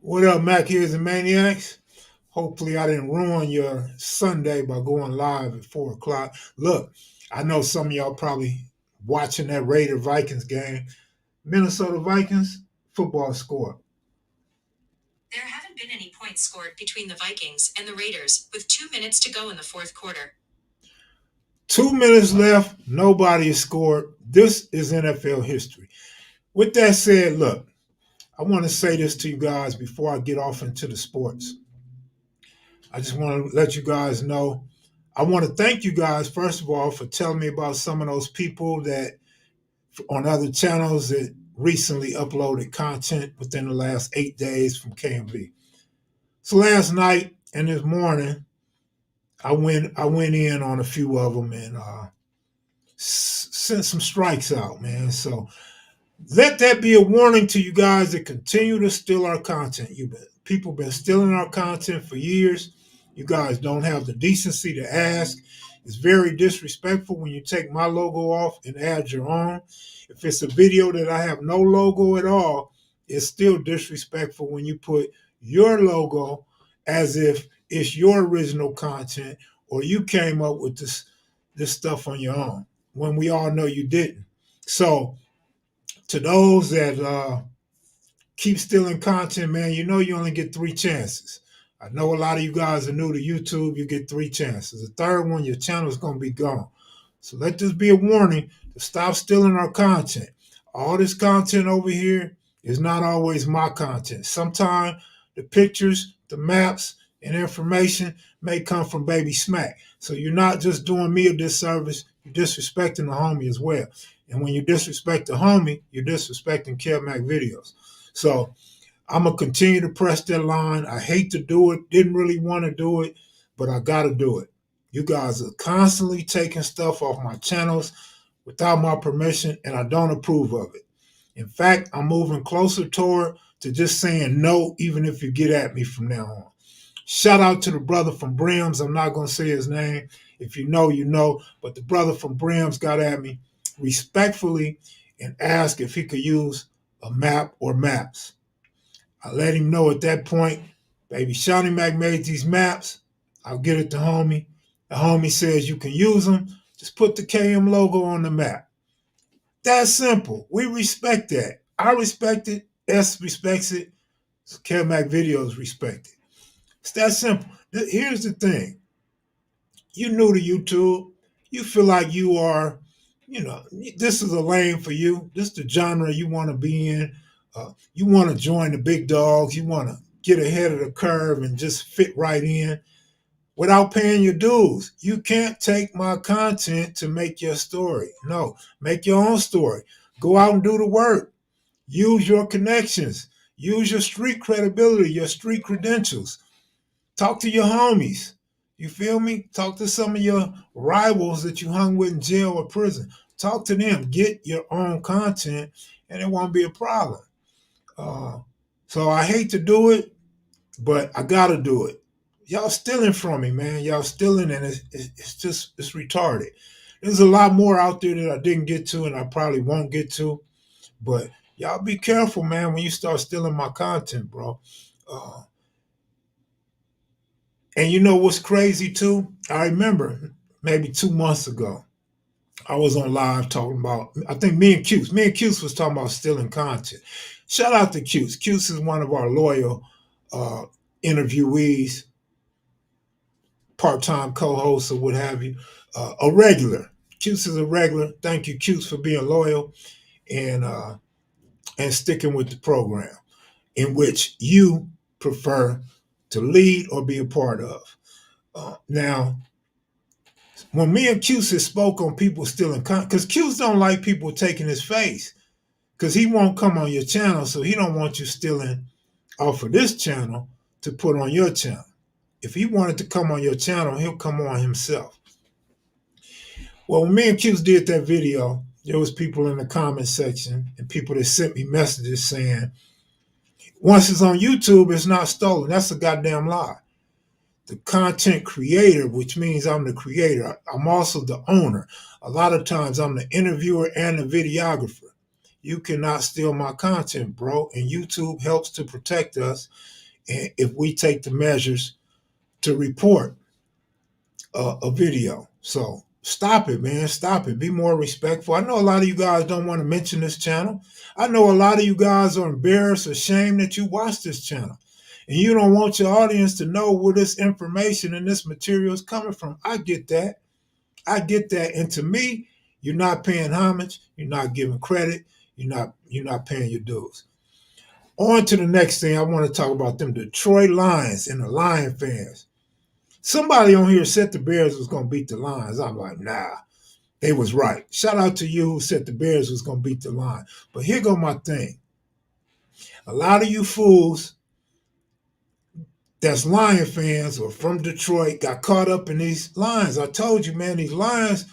What up, Mackies and Maniacs? Hopefully, I didn't ruin your Sunday by going live at 4 o'clock. Look, I know some of y'all probably watching that Raider Vikings game. Minnesota Vikings football score. There haven't been any points scored between the Vikings and the Raiders, with 2 minutes to go in the fourth quarter. 2 minutes left. Nobody has scored. This is NFL history. With that said, look, I want to say this to you guys before I get off into the sports. I just want to let you guys know. I want to thank you guys, first of all, for telling me about some of those people that on other channels that recently uploaded content within the last 8 days from KMV. So last night and this morning, I went in on a few of them and sent some strikes out, man. So let that be a warning to you guys that continue to steal our content. People been stealing our content for years. You guys don't have the decency to ask. It's very disrespectful when you take my logo off and add your own. If it's a video that I have no logo at all, it's still disrespectful when you put your logo as if it's your original content or you came up with this stuff on your own when we all know you didn't. So to those that keep stealing content, man, you know you only get three chances. I know a lot of you guys are new to YouTube. You get three chances. The third one, your channel is going to be gone. So let this be a warning to stop stealing our content. All this content over here is not always my content. Sometimes the pictures, the maps, and information may come from Baby Smack. So you're not just doing me a disservice, you're disrespecting the homie as well. And when you disrespect the homie, you're disrespecting Mac videos. So I'm gonna continue to press that line. I hate to do it, didn't really want to do it, but I gotta do it. You guys are constantly taking stuff off my channels without my permission, and I don't approve of it. In fact, I'm moving closer toward to just saying no, even if you get at me from now on. Shout out to the brother from Brims. I'm not gonna say his name. If you know, you know. But the brother from Brims got at me respectfully and asked if he could use a map or maps. I let him know at that point, baby Shawnee Mac made these maps. I'll get it to homie. The homie says you can use them. Just put the KM logo on the map. That's simple. We respect that. I respect it. S respects it. So Mac videos respect it. It's that simple. Here's the thing. You're new to YouTube. You feel like you are, this is a lane for you. This is the genre you want to be in. You want to join the big dogs. You want to get ahead of the curve and just fit right in without paying your dues. You can't take my content to make your story. No, make your own story. Go out and do the work. Use your connections. Use your street credibility, your street credentials. Talk to your homies. You feel me? Talk to some of your rivals that you hung with in jail or prison. Talk to them. Get your own content, and it won't be a problem. Uh, so I hate to do it, but I gotta do it. Y'all stealing from me, man. Y'all stealing, and it's retarded. There's a lot more out there that I didn't get to, and I probably won't get to. But y'all be careful, man, when you start stealing my content, bro. Uh, And you know what's crazy too? I remember maybe 2 months ago, I was on live talking about, I think me and Cuse was talking about stealing content. Shout out to Cuse. Cuse is one of our loyal uh, interviewees, part-time co-hosts or what have you. A regular. Cuse is a regular. Thank you, Cuse, for being loyal and sticking with the program in which you prefer to lead or be a part of. Now, when me and Cuse spoke on people stealing content, because Cuse don't like people taking his face, because he won't come on your channel, so he don't want you stealing off of this channel to put on your channel. If he wanted to come on your channel, he'll come on himself. Well, when me and Cuse did that video, there was people in the comment section and people that sent me messages saying, once it's on YouTube, it's not stolen. That's a goddamn lie. The content creator, which means I'm the creator. I'm also the owner. A lot of times I'm the interviewer and the videographer. you cannot steal my content, bro. And YouTube helps to protect us. And if we take the measures to report a video. So stop it, man. Stop it. Be more respectful. I know a lot of you guys don't want to mention this channel. I know a lot of you guys are embarrassed or ashamed that you watch this channel. And you don't want your audience to know where this information and this material is coming from. I get that. I get that. And to me, you're not paying homage. You're not giving credit. You're not paying your dues. On to the next thing. I want to talk about them Detroit Lions and the Lion fans. Somebody on here said the Bears was going to beat the Lions. I'm like, nah, they was right. Shout out to you who said the Bears was going to beat the Lions. But here go my thing. A lot of you fools that's Lion fans or from Detroit got caught up in these Lions. I told you, man, these Lions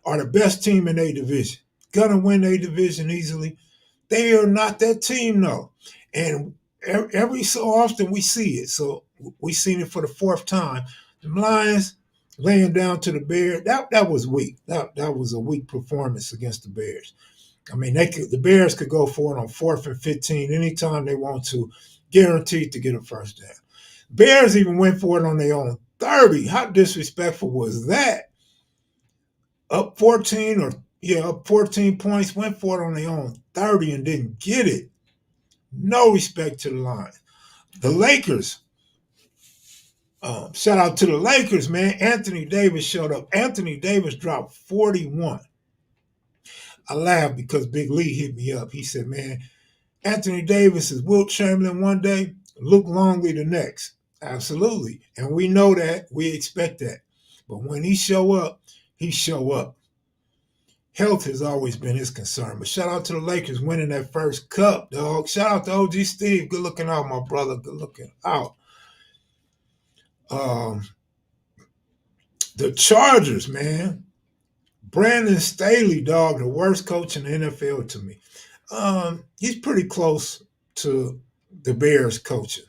are the best team in their division. Gonna win their division easily. They are not that team, though. And every so often we see it. So we seen it for the fourth time. The Lions laying down to the Bears, that was weak. That was a weak performance against the Bears. I mean, the Bears could go for it on 4th and 15 anytime they want to, guaranteed to get a first down. Bears even went for it on their own 30. How disrespectful was that? Up 14 points, went for it on their own 30 and didn't get it. No respect to the Lions. The Lakers, shout out to the Lakers, man. Anthony Davis showed up. Anthony Davis dropped 41. I laughed because Big Lee hit me up. He said, man, Anthony Davis is Wilt Chamberlain one day, Luke Longley the next. Absolutely. And we know that. We expect that. But when he show up, he show up. Health has always been his concern. But shout out to the Lakers winning that first cup, dog. Shout out to OG Steve. Good looking out, my brother. Good looking out. The Chargers, man. Brandon Staley, dog, the worst coach in the NFL to me. He's pretty close to the Bears coaching.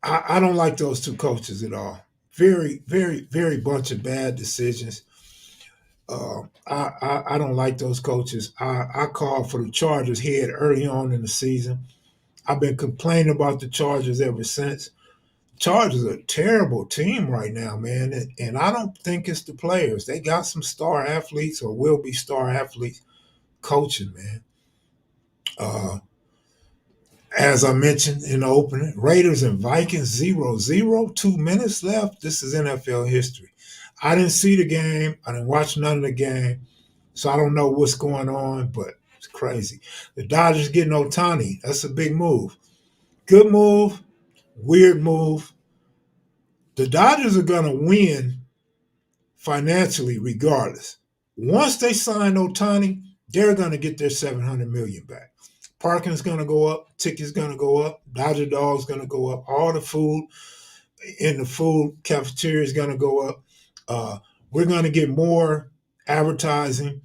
I don't like those two coaches at all. Very, very, very bunch of bad decisions. I don't like those coaches. I called for the Chargers head early on in the season. I've been complaining about the Chargers ever since. Chargers are a terrible team right now, man. And I don't think it's the players. They got some star athletes or will be star athletes coaching, man. As I mentioned in the opening, Raiders and Vikings 0-0, 2 minutes left. This is NFL history. I didn't see the game. I didn't watch none of the game. So I don't know what's going on, but it's crazy. The Dodgers getting Ohtani. That's a big move. Good move, weird move. The Dodgers are going to win financially regardless. Once they sign Ohtani, they're going to get their $700 million back. Parking's going to go up, tickets going to go up, Dodger Dog's going to go up, all the food in the food cafeteria is going to go up. We're going to get more advertising.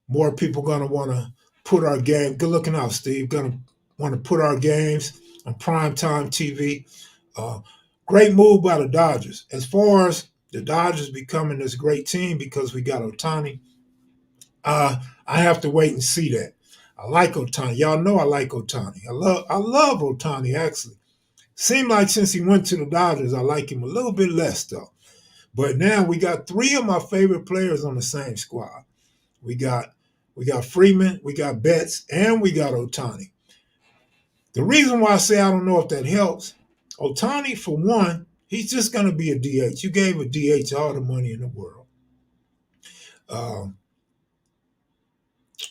More people going to want to put our game. Good looking out, Steve. Going to want to put our games on primetime TV. Great move by the Dodgers. As far as the Dodgers becoming this great team because we got Ohtani, I have to wait and see that. I like Ohtani. Y'all know I like Ohtani. I love Ohtani, actually. Seemed like since he went to the Dodgers, I like him a little bit less, though. But now we got 3 of my favorite players on the same squad. We got Freeman, we got Betts, and we got Ohtani. The reason why I say I don't know if that helps, Ohtani, for one, he's just going to be a DH. You gave a DH all the money in the world,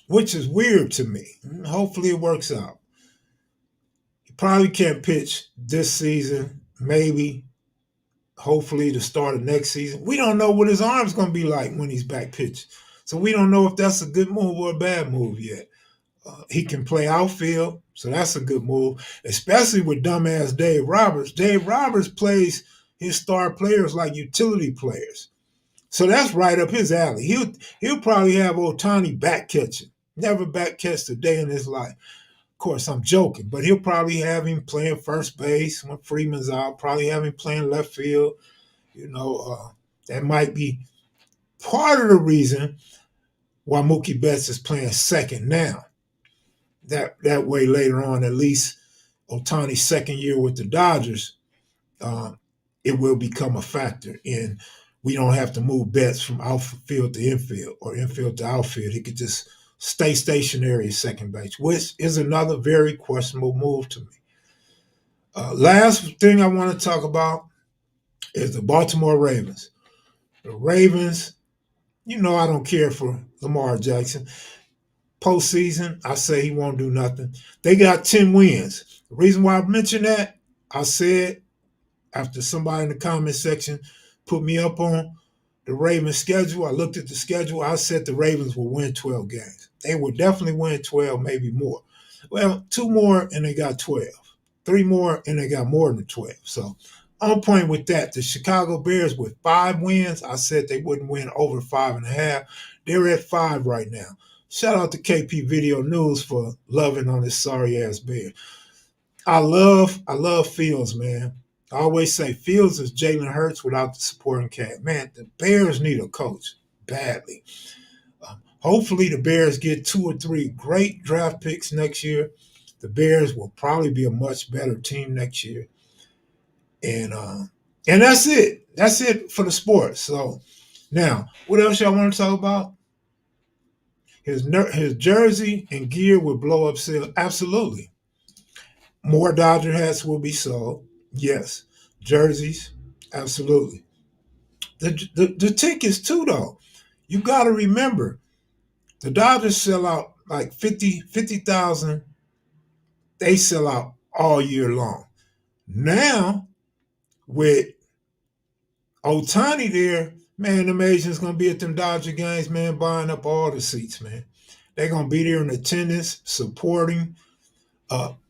which is weird to me. Hopefully it works out. He probably can't pitch this season, maybe, hopefully the start of next season. We don't know what his arm's going to be like when he's back pitching. So we don't know if that's a good move or a bad move yet. He can play outfield, so that's a good move, especially with dumbass Dave Roberts. Dave Roberts plays his star players like utility players. So that's right up his alley. He'll probably have Ohtani back catching. Never back catched a day in his life. Of course, I'm joking, but he'll probably have him playing first base when Freeman's out, probably have him playing left field. That might be part of the reason while Mookie Betts is playing second now. That way later on, at least Ohtani's second year with the Dodgers, uh, it will become a factor. And we don't have to move Betts from outfield to infield or infield to outfield. He could just stay stationary at second base, which is another very questionable move to me. Last thing I want to talk about is the Baltimore Ravens. The Ravens, I don't care for Lamar Jackson. Postseason, I say he won't do nothing. They got 10 wins. The reason why I mentioned that, I said after somebody in the comment section put me up on the Ravens schedule, I looked at the schedule, I said the Ravens will win 12 games. They will definitely win 12, maybe more. Well, two more and they got 12. Three more and they got more than 12. So on point with that, the Chicago Bears with 5 wins, I said they wouldn't win over 5.5. They're at 5 right now. Shout out to KP Video News for loving on this sorry ass Bear. I love Fields, man. I always say Fields is Jalen Hurts without the supporting cast. Man, the Bears need a coach badly. Hopefully the Bears get 2 or 3 great draft picks next year. The Bears will probably be a much better team next year. And that's it. That's it for the sports. So now, what else y'all want to talk about? His jersey and gear will blow up sales. Absolutely. More Dodger hats will be sold. Yes. Jerseys. Absolutely. The tickets too, though. You got to remember, the Dodgers sell out like 50,000. They sell out all year long. Now, with Otani there, man, them Asians going to be at them Dodger games, man, buying up all the seats, man. They're going to be there in attendance, supporting.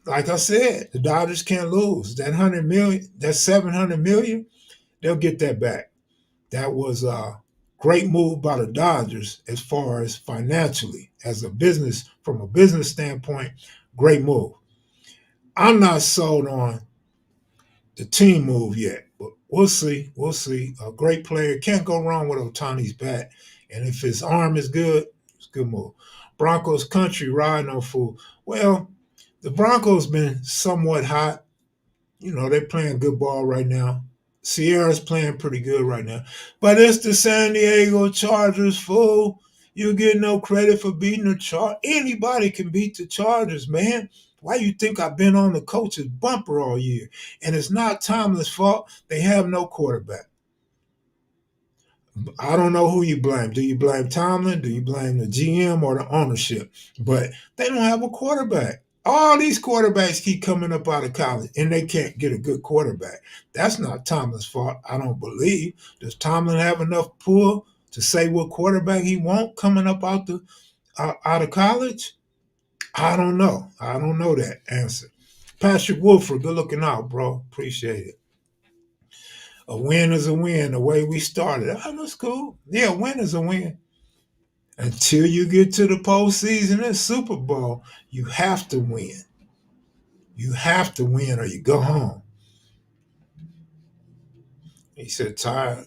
Like I said, the Dodgers can't lose. That 100 million, that 700 million, they'll get that back. That was a great move by the Dodgers as far as financially, as a business, from a business standpoint, great move. I'm not sold on the team move yet, but we'll see. We'll see. A great player. Can't go wrong with Otani's bat. And if his arm is good, it's a good move. Broncos country, ride no fool. Well, the Broncos been somewhat hot. They're playing good ball right now. Sierra's playing pretty good right now. But it's the San Diego Chargers, fool. You get no credit for beating the Chargers. Anybody can beat the Chargers, man. Why you think I've been on the coach's bumper all year? And it's not Tomlin's fault. They have no quarterback. I don't know who you blame. Do you blame Tomlin? Do you blame the GM or the ownership? But they don't have a quarterback. All these quarterbacks keep coming up out of college, and they can't get a good quarterback. That's not Tomlin's fault, I don't believe. Does Tomlin have enough pull to say what quarterback he want coming up out of college? I don't know. I don't know that answer. Patrick Wolford, good looking out, bro. Appreciate it. A win is a win, the way we started. Oh, that's cool. Yeah, a win is a win. Until you get to the postseason and Super Bowl, you have to win. You have to win or you go home. He said, tired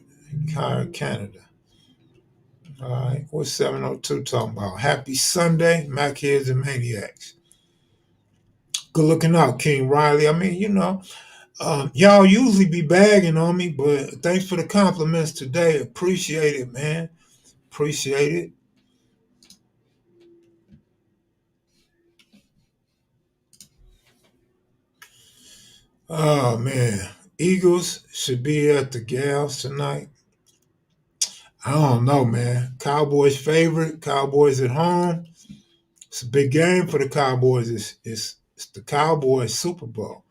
Canada. All right, what's 702 talking about? Happy Sunday, Mackheads and Maniacs. Good looking out, King Riley. I mean, y'all usually be bagging on me, but thanks for the compliments today. Appreciate it, man. Appreciate it. Oh man, Eagles should be at the Gals tonight. I don't know, man. Cowboys favorite. Cowboys at home. It's a big game for the Cowboys. It's the Cowboys Super Bowl.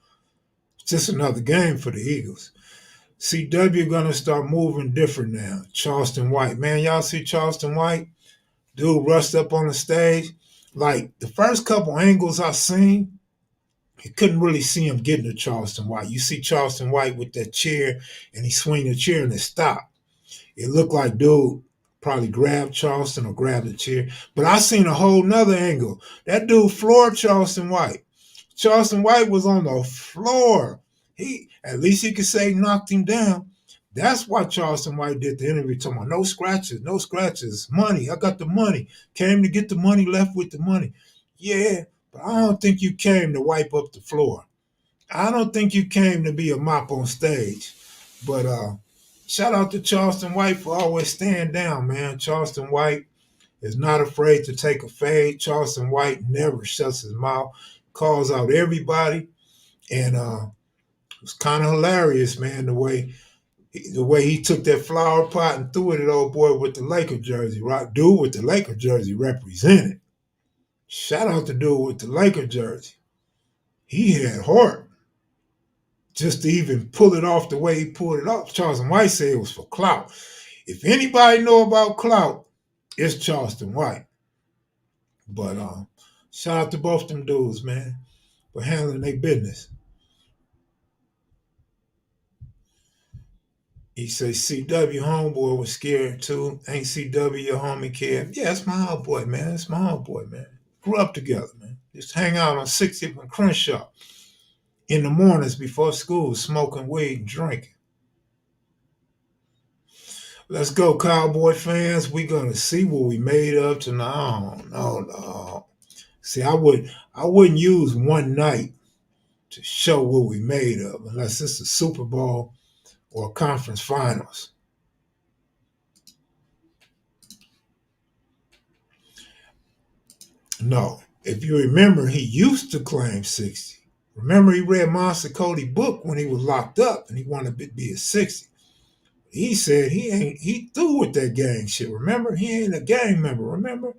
It's just another game for the Eagles. CW gonna start moving different now. Charleston White, man, y'all see Charleston White? Dude rushed up on the stage. Like the first couple angles I seen, you couldn't really see him getting to Charleston White. You see Charleston White with that chair, and he swing the chair and it stopped. It looked like dude probably grabbed Charleston or grabbed the chair. But I seen a whole nother angle. That dude floored Charleston White. Charleston White was on the floor. At least he could say knocked him down. That's why Charleston White did the interview talking about no scratches, no scratches, money. I got the money. Came to get the money, left with the money. Yeah, but I don't think you came to wipe up the floor. I don't think you came to be a mop on stage. But shout out to Charleston White for always staying down, man. Charleston White is not afraid to take a fade. Charleston White never shuts his mouth, calls out everybody, and it's kind of hilarious, man, the way he took that flower pot and threw it at old boy with the Laker jersey, right? Dude with the Laker jersey represented. Shout out to dude with the Laker jersey. He had heart just to even pull it off the way he pulled it off. Charleston White said it was for clout. If anybody know about clout, it's Charleston White. But shout out to both them dudes, man, for handling their business. He says CW homeboy was scared too. Ain't CW your homie kid? Yeah, it's my homeboy, man. It's my homeboy, man. Grew up together, man. Just hang out on 60th and Crenshaw in the mornings before school, smoking weed and drinking. Let's go, Cowboy fans. We gonna see what we made of tonight. No. See, I wouldn't use one night to show what we made of unless it's the Super Bowl or conference finals. No. If you remember, he used to claim 60. Remember, he read Monster Cody book when he was locked up and he wanted to be a 60. He said he through with that gang shit. Remember? He ain't a gang member, remember?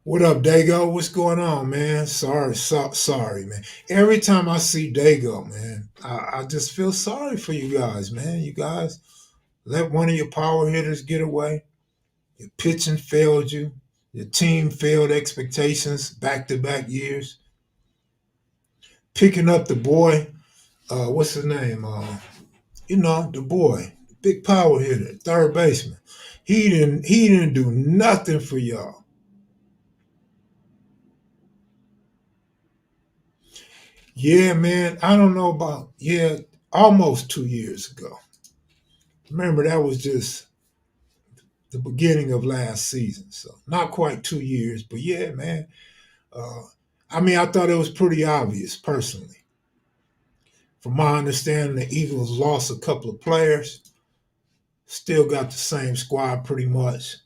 What up, Dago? What's going on, man? Sorry, man. Every time I see Dago, man, I just feel sorry for you guys, man. You guys let one of your power hitters get away. Your pitching failed you. Your team failed expectations back to back years. Picking up the boy, what's his name? The boy, the big power hitter, third baseman. He didn't do nothing for y'all. Yeah, man. I don't know about almost 2 years ago. Remember that was just the beginning of last season, so not quite 2 years, but yeah, man. Uh, I mean, I thought it was pretty obvious personally. From my understanding, the Eagles lost a couple of players, still got the same squad pretty much.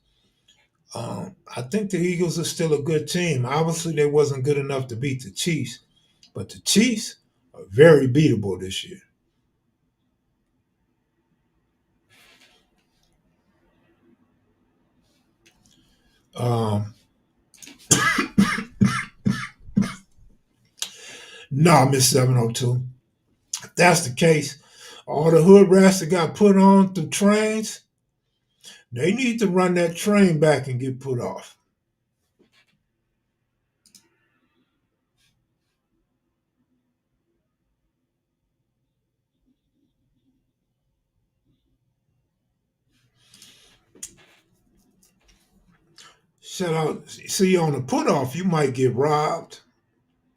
I think the Eagles are still a good team. Obviously, they wasn't good enough to beat the Chiefs, but the Chiefs are very beatable this year. Um, no, Miss 702. If that's the case, all the hood rats that got put on through trains, they need to run that train back and get put off. Shout out. See, on the put off, you might get robbed.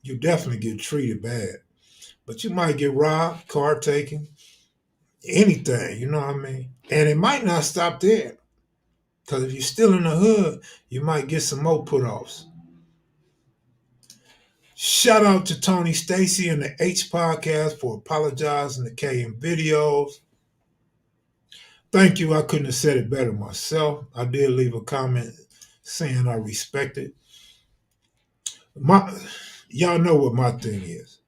You definitely get treated bad. But you might get robbed, car taken, anything, you know what I mean? And it might not stop there. Because if you're still in the hood, you might get some more put offs. Shout out to Tony Stacy and the H podcast for apologizing to KM videos. Thank you. I couldn't have said it better myself. I did leave a comment saying I respect it. My, y'all know what my thing is.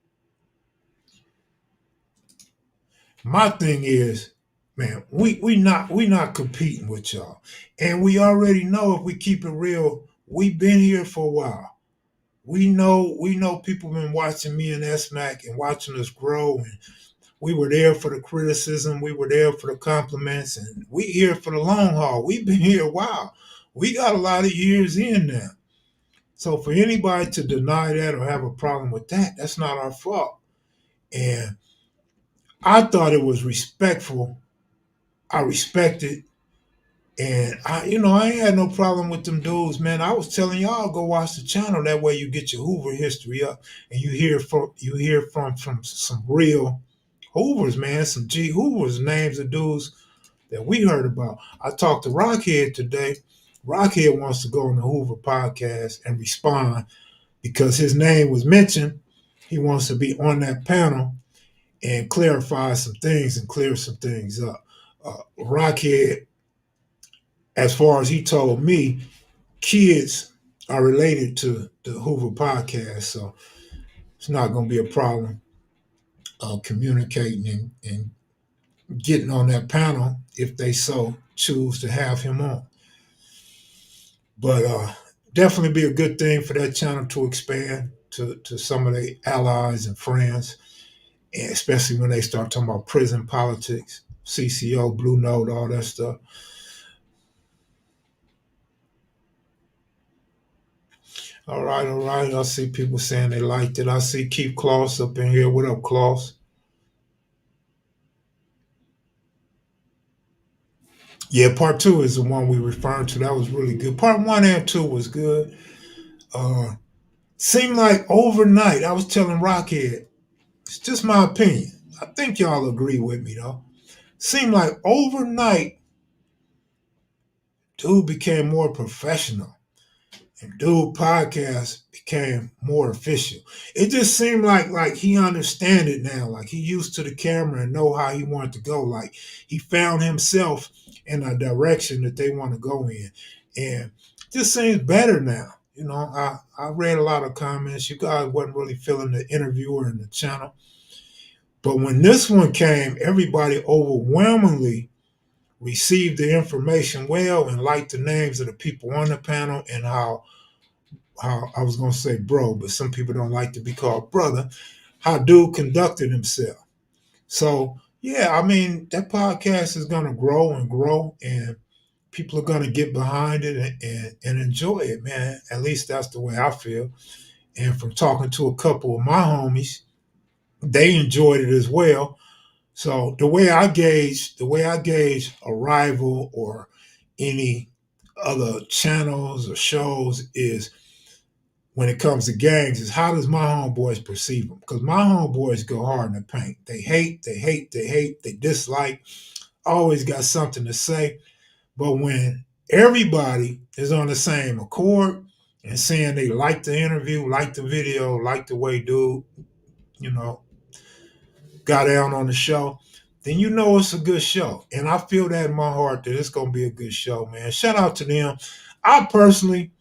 My thing is, man, we not competing with y'all, and we already know if we keep it real, we've been here for a while. We know people been watching me and SMAC and watching us grow, and we were there for the criticism, we were there for the compliments, and we here for the long haul. We've been here a while. We got a lot of years in now. So for anybody to deny that or have a problem with that, that's not our fault. And I thought it was respectful. I respected And I ain't had no problem with them dudes, man. I was telling y'all go watch the channel. That way you get your Hoover history up, and you hear from some real Hoovers, man. Some G Hoovers, names of dudes that we heard about. I talked to Rockhead today. Rockhead wants to go on the Hoover podcast and respond because his name was mentioned. He wants to be on that panel and clarify some things and clear some things up. Rockhead, as far as he told me, kids are related to the Hoover podcast, so it's not going to be a problem communicating and getting on that panel if they so choose to have him on. But definitely be a good thing for that channel to expand to some of their allies and friends, and especially when they start talking about prison politics, CCO, Blue Note, all that stuff. All right, all right. I see people saying they liked it. I see Keith Kloss up in here. What up, Kloss? Yeah, part two is the one we referring to. That was really good. Part one and two was good. Uh, Seemed like overnight, I was telling Rockhead, it's just my opinion. I think y'all agree with me though. Seemed like overnight, dude became more professional. And dude podcast became more official. It just seemed like he understand it now. Like he used to the camera and know how he wanted to go. Like he found himself in a direction that they want to go in. And it just seems better now. I read a lot of comments. You guys wasn't really feeling the interviewer and the channel. But when this one came, everybody overwhelmingly received the information well and liked the names of the people on the panel and how I was gonna say bro, but some people don't like to be called brother, how dude conducted himself. So yeah, I mean that podcast is gonna grow and grow and people are gonna get behind it and enjoy it, man. At least that's the way I feel. And from talking to a couple of my homies, they enjoyed it as well. So the way I gauge a rival or any other channels or shows is when it comes to gangs is how does my homeboys perceive them? Because my homeboys go hard in the paint. They hate, they hate, they hate, they dislike, always got something to say. But when everybody is on the same accord and saying they like the interview, like the video, like the way dude, you know, got down on the show, then you know it's a good show. And I feel that in my heart that it's gonna be a good show, man. Shout out to them. I personally,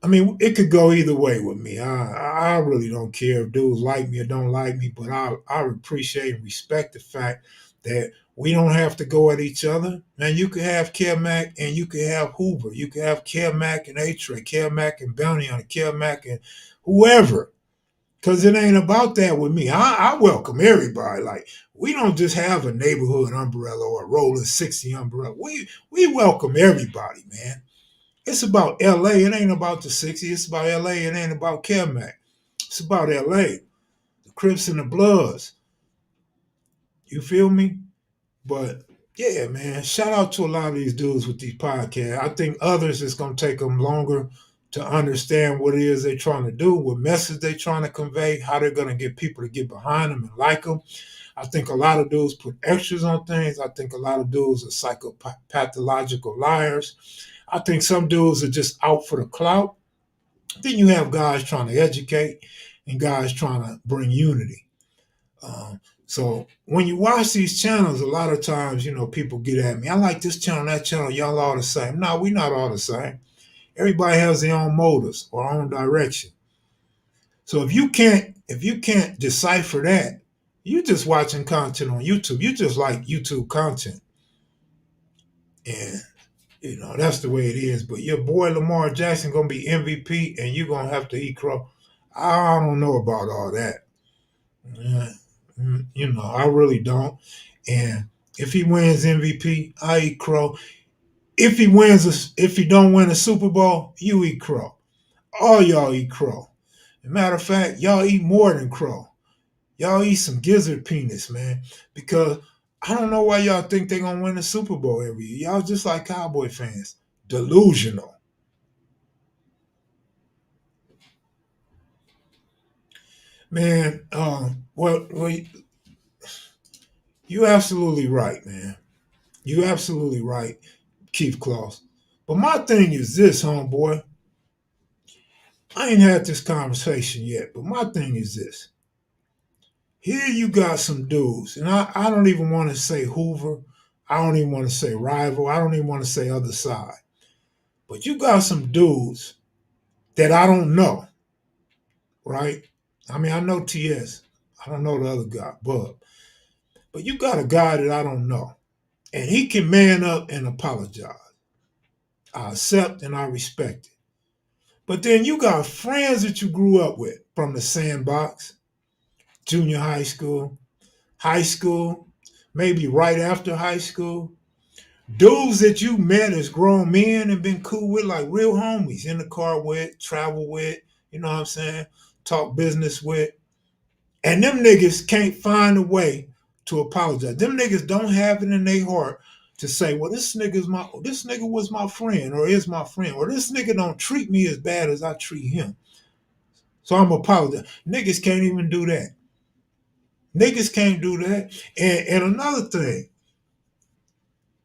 I mean, it could go either way with me. I really don't care if dudes like me or don't like me, but I appreciate and respect the fact that we don't have to go at each other. Man, you could have Mac and you could have Hoover. You could have Mac and A-Tray, Mac and Bounty on Mac and whoever. Because it ain't about that with me. I welcome everybody. Like, we don't just have a neighborhood umbrella or a rolling 60 umbrella. We welcome everybody, man. It's about LA. It ain't about the 60. It's about LA. It ain't about Mac. It's about LA. The Crips and the Bloods. You feel me? But yeah, man, shout out to a lot of these dudes with these podcasts. I think others it's gonna take them longer to understand what it is they're trying to do, what message they're trying to convey, how they're gonna get people to get behind them and like them. I think a lot of dudes put extras on things. I think a lot of dudes are psychopathological liars. I think some dudes are just out for the clout. Then you have guys trying to educate and guys trying to bring unity. So when you watch these channels, a lot of times, people get at me. I like this channel, that channel, y'all all the same. No, we not all the same. Everybody has their own motives or own direction. So if you can't decipher that, you just watching content on YouTube. You just like YouTube content. And that's the way it is. But your boy Lamar Jackson gonna be MVP and you're gonna have to eat crow. I don't know about all that. Uh, I really don't. And if he wins MVP, I eat crow. If he don't win a Super Bowl, you eat crow. All y'all eat crow. As a matter of fact, y'all eat more than crow. Y'all eat some gizzard penis, man. Because I don't know why y'all think they're gonna win the Super Bowl every year. Y'all just like Cowboy fans. Delusional. Man, well, you absolutely right, man. You absolutely right, Keith Claus. But my thing is this, homeboy. I ain't had this conversation yet, but my thing is this. Here you got some dudes, and I don't even want to say Hoover. I don't even want to say rival. I don't even want to say other side. But you got some dudes that I don't know, right? I mean, I know TS. I don't know the other guy, Bub. But you got a guy that I don't know. And he can man up and apologize. I accept and I respect it. But then you got friends that you grew up with from the sandbox, junior high school, maybe right after high school. Dudes that you met as grown men and been cool with, like real homies, in the car with, travel with, you know what I'm saying? Talk business with. And them niggas can't find a way to apologize. Them niggas don't have it in their heart to say, well, this nigga was my friend or is my friend, or this nigga don't treat me as bad as I treat him. So I'm apologizing. Niggas can't even do that. Niggas can't do that. And another thing,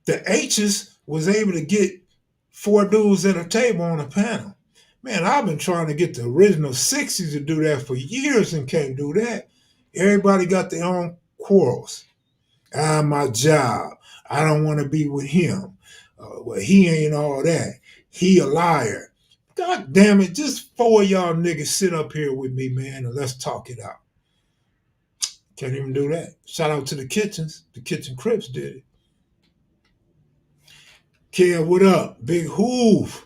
the H's was able to get four dudes at a table on a panel. Man, I've been trying to get the original 60s to do that for years and can't do that. Everybody got their own quarrels. My job. I don't want to be with him. Well, he ain't all that. He a liar. God damn it. Just four of y'all niggas sit up here with me, man, and let's talk it out. Can't even do that. Shout out to the kitchens. The kitchen Crips did it. Kev, what up? Big Hoove.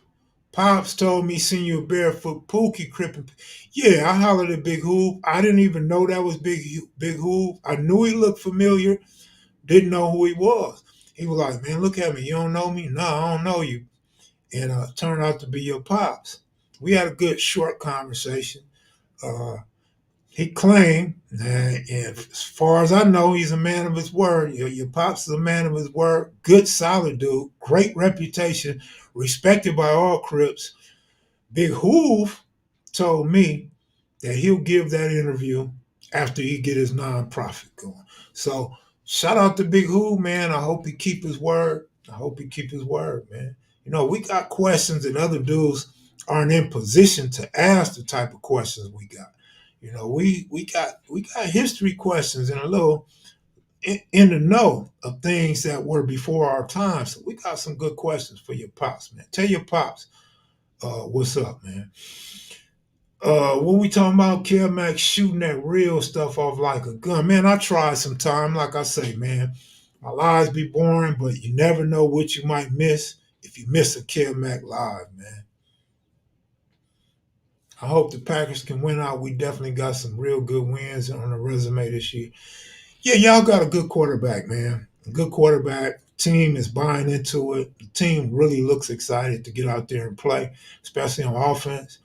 Pops told me send you a barefoot Pookie crippin'. Yeah, I hollered at Big Hoove. I didn't even know that was Big Hoove. I knew he looked familiar, didn't know who he was. He was like, man, look at me. You don't know me? No, I don't know you. And turned out to be your pops. We had a good short conversation. Uh, he claimed, and as far as I know, he's a man of his word. Your pops is a man of his word. Good, solid dude. Great reputation. Respected by all Crips. Big Hoove told me that he'll give that interview after he get his nonprofit going. So shout out to Big Hoove, man. I hope he keep his word. I hope he keep his word, man. You know, we got questions that other dudes aren't in position to ask the type of questions we got. You know, we got history questions and a little in the know of things that were before our time. So we got some good questions for your pops, man. Tell your pops what's up, man. What we talking about? Kel Max shooting that real stuff off like a gun. Man, I tried some time. Like I say, man, my lives be boring, but you never know what you might miss if you miss a Kel Max live, man. I hope the Packers can win out. We definitely got some real good wins on the resume this year. Yeah, y'all got a good quarterback, man. A good quarterback. Team is buying into it. The team really looks excited to get out there and play, especially on offense.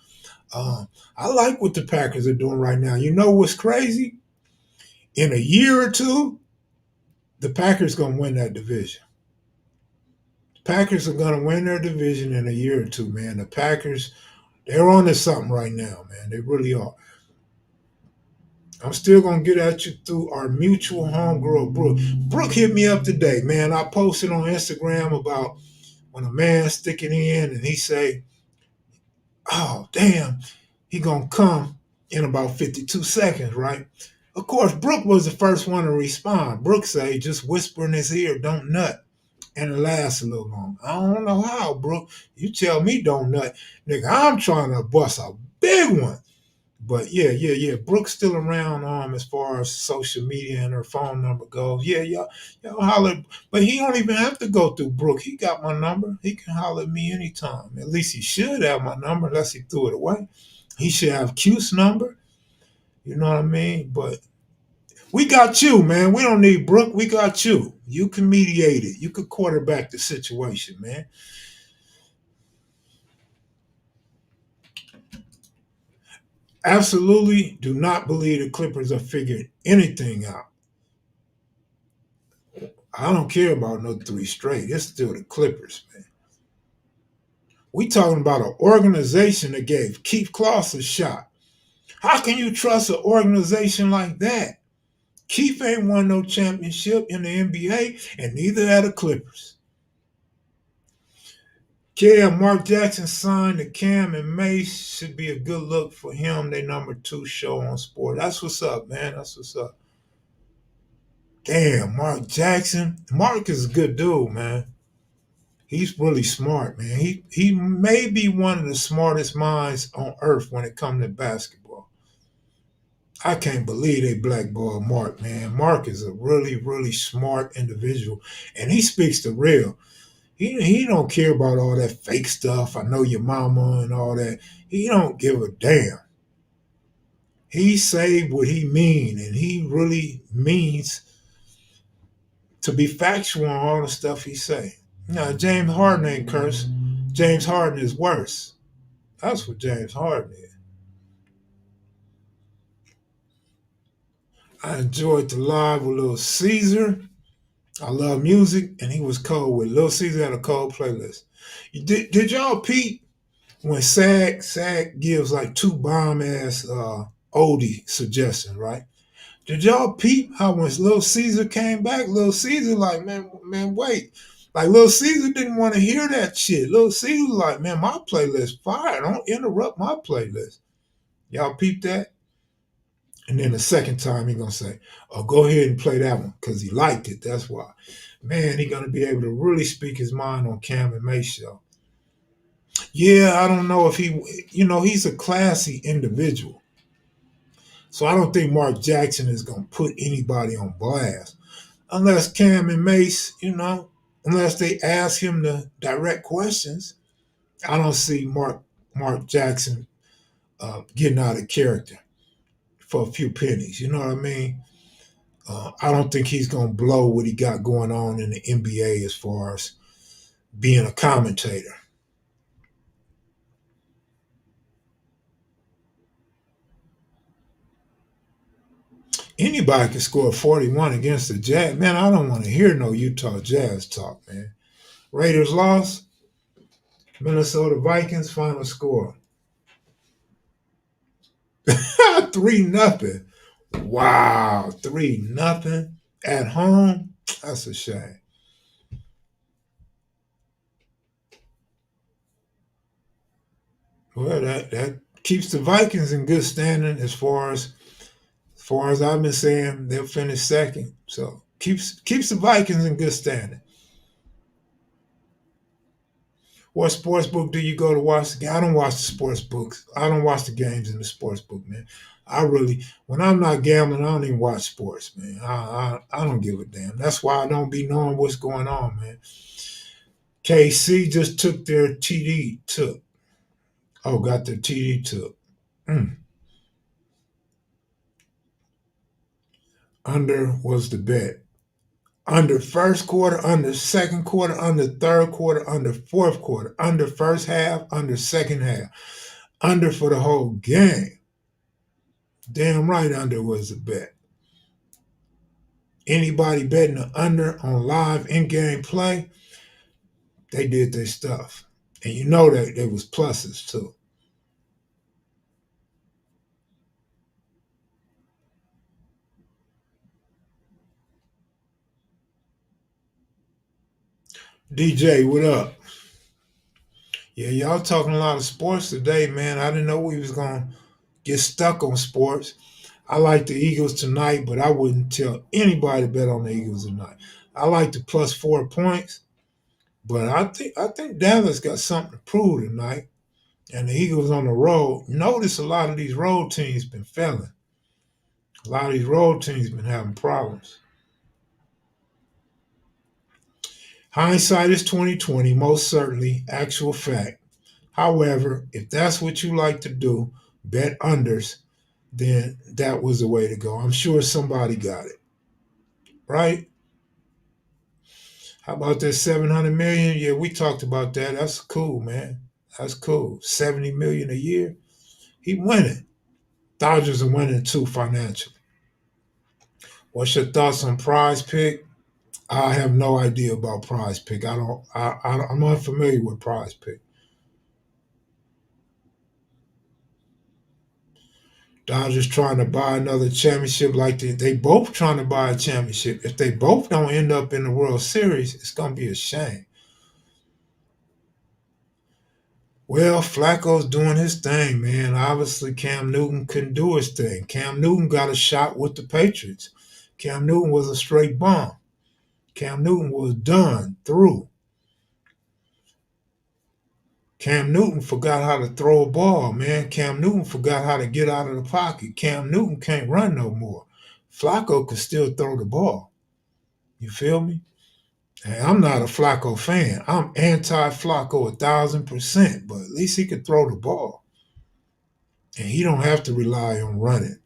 I like what the Packers are doing right now. You know what's crazy? In a year or two, the Packers gonna win that division. The Packers are gonna win their division in a year or two, man. The Packers, they're on to something right now, man. They really are. I'm still gonna get at you through our mutual homegirl, Brooke. Brooke hit me up today, man. I posted on Instagram about when a man stick it in and he say, "Oh, damn, he gonna come in about 52 seconds, right?" Of course, Brooke was the first one to respond. Brooke say, just whisper in his ear, don't nut, and it lasts a little long. I don't know how, Brooke. You tell me don't nut. Nigga, I'm trying to bust a big one. But yeah. Brooke's still around as far as social media and her phone number goes. Yeah, y'all holler. But he don't even have to go through Brooke. He got my number. He can holler at me anytime. At least he should have my number unless he threw it away. He should have Q's number. You know what I mean? But we got you, man. We don't need Brooke. We got you. You can mediate it. You could quarterback the situation, man. Absolutely do not believe the Clippers are figuring anything out. I don't care about no three straight. It's still the Clippers, man. We talking about an organization that gave Keith Kloss a shot. How can you trust an organization like that? Keith ain't won no championship in the NBA, and neither had the Clippers. Mark Jackson signed to Cam and Mace. Should be a good look for him. They number 2 show on sport. That's what's up, man. That's what's up. Damn, Mark Jackson. Mark is a good dude, man. He's really smart, man. He may be one of the smartest minds on earth when it comes to basketball. I can't believe they blackballed Mark, man. Mark is a really, really smart individual, and he speaks the real. He don't care about all that fake stuff. I know your mama and all that. He don't give a damn. He say what he mean, and he really means to be factual on all the stuff he say. Now, James Harden ain't cursed. James Harden is worse. That's what James Harden is. I enjoyed the live with Little Caesar. I love music, and he was cold with Little Caesar had a cold playlist. Did y'all peep when Sag gives like 2 bomb ass oldie suggestions, right? Did y'all peep how when Little Caesar came back, Little Caesar like, man, wait. Like Little Caesar didn't want to hear that shit. Little Caesar like, man, my playlist fire. Don't interrupt my playlist. Y'all peep that? And then the second time he gonna say, "Oh, go ahead and play that one," because he liked it. That's why. Man, he gonna be able to really speak his mind on Cam and May show. Yeah, I don't know if he's a classy individual. So I don't think Mark Jackson is gonna put anybody on blast. Unless Cam and Mace, unless they ask him the direct questions, I don't see Mark Jackson getting out of character for a few pennies. You know what I mean? I don't think he's going to blow what he got going on in the NBA as far as being a commentator. Anybody can score 41 against the Jazz. Man, I don't want to hear no Utah Jazz talk, man. Raiders lost. Minnesota Vikings final score. 3-0. Wow. 3-0 at home. That's a shame. Well, that keeps the Vikings in good standing as far as I've been saying, they'll finish second. So keeps the Vikings in good standing. What sports book do you go to watch the game? I don't watch the sports books. I don't watch the games in the sports book, man. When I'm not gambling, I don't even watch sports, man. I don't give a damn. That's why I don't be knowing what's going on, man. KC just took their TD took. Oh, got their TD took. Mm. Under was the bet. Under first quarter, under second quarter, under third quarter, under fourth quarter, under first half, under second half, under for the whole game. Damn right under was the bet. Anybody betting the under on live in-game play, they did their stuff. And you know that there was pluses too. DJ, what up? Yeah, y'all talking a lot of sports today, man. I didn't know we was gonna get stuck on sports. I like the Eagles tonight, but I wouldn't tell anybody to bet on the Eagles tonight. I like the plus 4 points, but I think Dallas got something to prove tonight. And the Eagles on the road. Notice a lot of these road teams been failing. A lot of these road teams been having problems. Hindsight is 2020, most certainly, actual fact. However, if that's what you like to do, bet unders, then that was the way to go. I'm sure somebody got it. Right? How about that 700 million? Yeah, we talked about that. That's cool, man. That's cool. 70 million a year. He winning. Dodgers are winning too financially. What's your thoughts on Prize Pick? I have no idea about Prize Pick. I don't. I'm unfamiliar with Prize Pick. Dodgers trying to buy another championship, like they both trying to buy a championship. If they both don't end up in the World Series, it's gonna be a shame. Well, Flacco's doing his thing, man. Obviously, Cam Newton couldn't do his thing. Cam Newton got a shot with the Patriots. Cam Newton was a straight bomb. Cam Newton was done through. Cam Newton forgot how to throw a ball, man. Cam Newton forgot how to get out of the pocket. Cam Newton can't run no more. Flacco could still throw the ball. You feel me? And I'm not a Flacco fan. I'm anti Flacco 1,000%, but at least he could throw the ball. And he don't have to rely on running.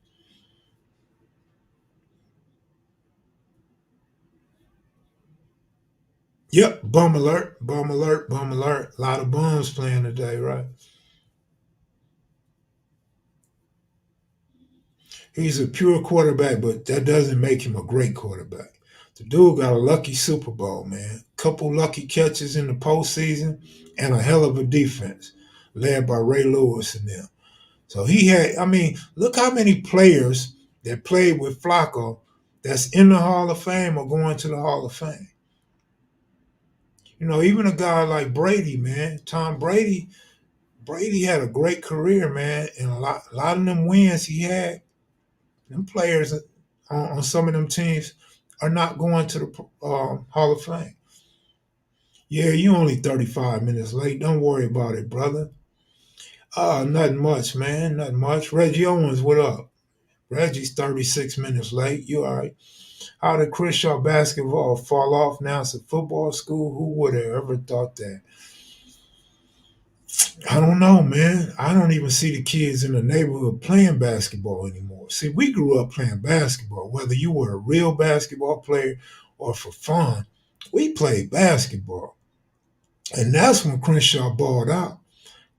Yep, bum alert, bum alert, bum alert. A lot of bums playing today, right? He's a pure quarterback, but that doesn't make him a great quarterback. The dude got a lucky Super Bowl, man. Couple lucky catches in the postseason and a hell of a defense led by Ray Lewis and them. So he had, I mean, look how many players that played with Flacco that's in the Hall of Fame or going to the Hall of Fame. You know, even a guy like Brady, man, Tom Brady, Brady had a great career, man, and a lot of them wins he had, them players on some of them teams are not going to the Hall of Fame. Yeah, you only 35 minutes late. Don't worry about it, brother. Nothing much, man. Nothing much. Reggie Owens, what up? Reggie's 36 minutes late. You all right? How did Crenshaw basketball fall off? Now it's a football school. Who would have ever thought that? I don't know, man. I don't even see the kids in the neighborhood playing basketball anymore. See, we grew up playing basketball, whether you were a real basketball player or for fun. We played basketball. And that's when Crenshaw balled out.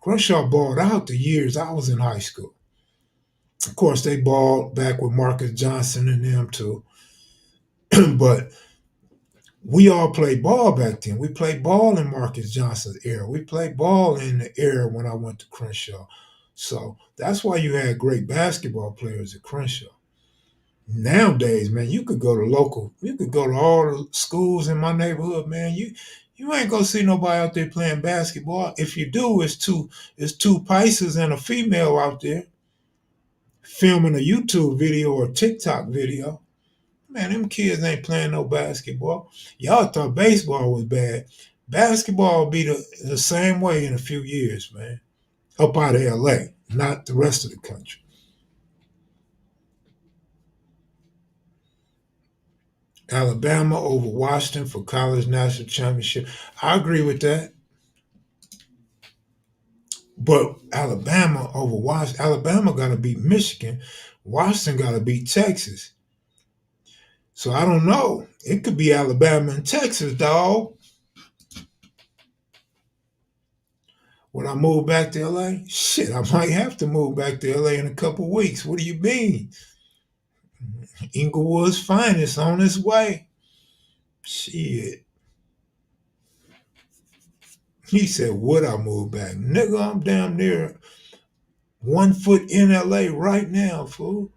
Crenshaw balled out the years I was in high school. Of course, they balled back with Marcus Johnson and them too. But we all played ball back then. We played ball in Marcus Johnson's era. We played ball in the era when I went to Crenshaw. So that's why you had great basketball players at Crenshaw. Nowadays, man, you could go to all the schools in my neighborhood, man. You ain't gonna see nobody out there playing basketball. If you do, it's two Pisces and a female out there filming a YouTube video or TikTok video. Man, them kids ain't playing no basketball. Y'all thought baseball was bad. Basketball will be the same way in a few years, man. Up out of LA, not the rest of the country. Alabama over Washington for college national championship. I agree with that. But Alabama over Washington. Alabama got to beat Michigan. Washington got to beat Texas. So I don't know. It could be Alabama and Texas, dog. When I move back to LA, shit, I might have to move back to LA in a couple weeks. What do you mean? Inglewood's finest on its way. Shit. He said, would I move back? Nigga, I'm damn near 1 foot in LA right now, fool.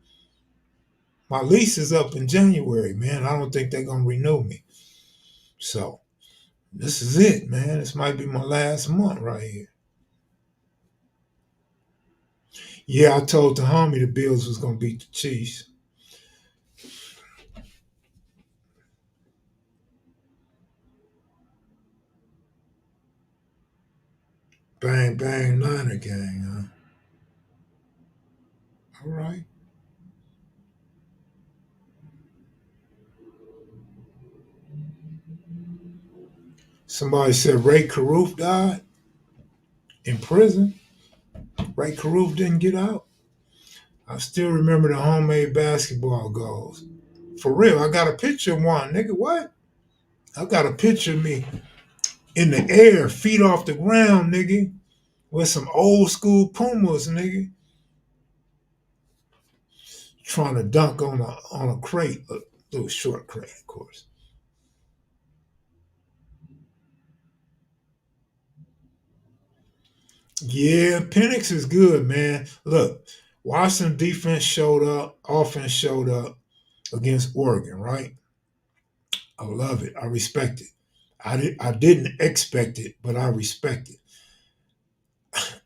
My lease is up in January, man. I don't think they're gonna renew me. So this is it, man. This might be my last month right here. Yeah, I told the homie the Bills was gonna beat the Chiefs. Bang bang Niner gang, huh? All right. Somebody said Ray Caruth died in prison. Ray Caruth didn't get out. I still remember the homemade basketball goals. For real, I got a picture of one, nigga. What? I got a picture of me in the air, feet off the ground, nigga, with some old school Pumas, nigga, trying to dunk on a crate, a little short crate, of course. Yeah, Penix is good, man. Look, Washington defense showed up, offense showed up against Oregon, right? I love it. I respect it. I didn't expect it, but I respect it.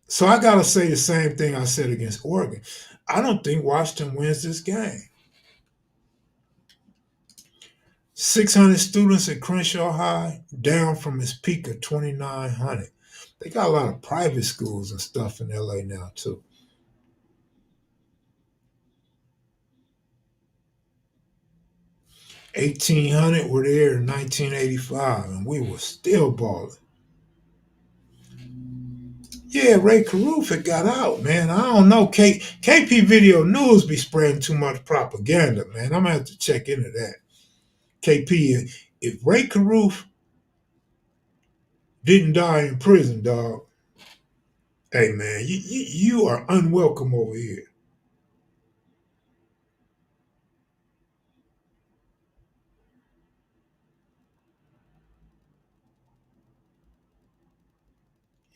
So I gotta say the same thing I said against Oregon. I don't think Washington wins this game. 600 students at Crenshaw High, down from its peak of 2,900. They got a lot of private schools and stuff in LA now too. 1,800 were there in 1985, and we were still balling. Yeah, Ray Caruth had got out, man. I don't know. KP Video News be spreading too much propaganda, man. I'm gonna have to check into that. KP, if Ray Caruth didn't die in prison, dog, hey man, you are unwelcome over here.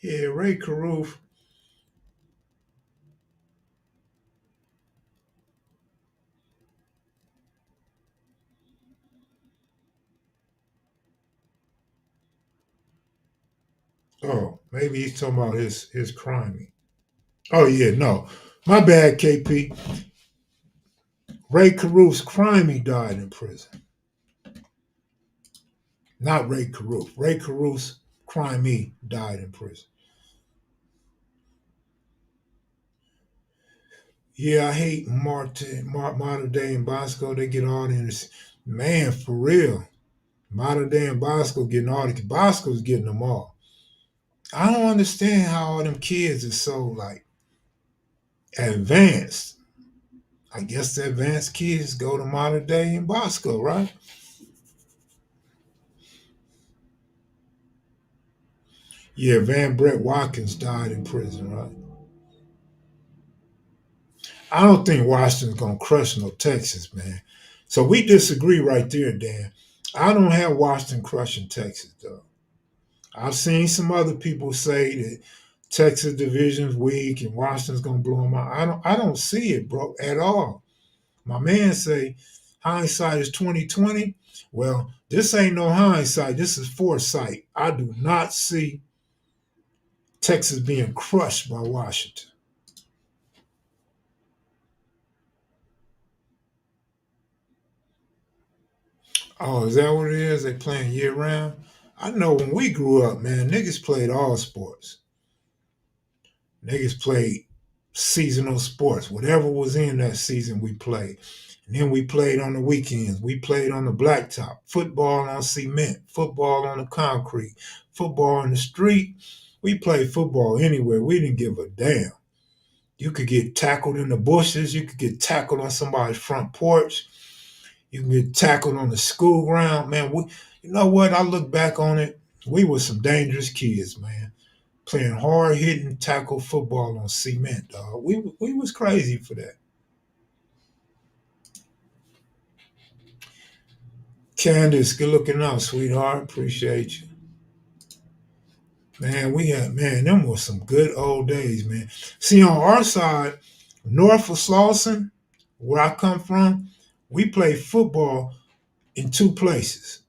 Yeah, Ray Caruth. Oh, maybe he's talking about his crime. Oh yeah, no, my bad, KP. Ray Caruth's crime, he died in prison, not Ray Caruth. Ray Caruth's crime, he died in prison. Yeah, I hate Marta Day and Bosco. They get all this, man, for real. Marta Day and Bosco getting all the Bosco's getting them all. I don't understand how all them kids are so like advanced. I guess the advanced kids go to Marta Day and Bosco, right? Yeah, Van Brett Watkins died in prison, right? I don't think Washington's gonna crush no Texas, man. So we disagree right there, Dan. I don't have Washington crushing Texas, though. I've seen some other people say that Texas division's weak and Washington's gonna blow them out. I don't see it, bro, at all. My man say hindsight is 2020. Well, this ain't no hindsight. This is foresight. I do not see Texas being crushed by Washington. Oh, is that what it is? They playing year round? I know when we grew up, man, niggas played all sports. Niggas played seasonal sports. Whatever was in that season, we played. And then we played on the weekends. We played on the blacktop, football on cement, football on the concrete, football in the street. We played football anywhere. We didn't give a damn. You could get tackled in the bushes. You could get tackled on somebody's front porch. You can get tackled on the school ground. Man, you know what? I look back on it. We were some dangerous kids, man. Playing hard hitting tackle football on cement, dog. We was crazy for that. Candace, good looking out, sweetheart. Appreciate you. Man, them were some good old days, man. See, on our side, north of Slauson, where I come from, we played football in two places.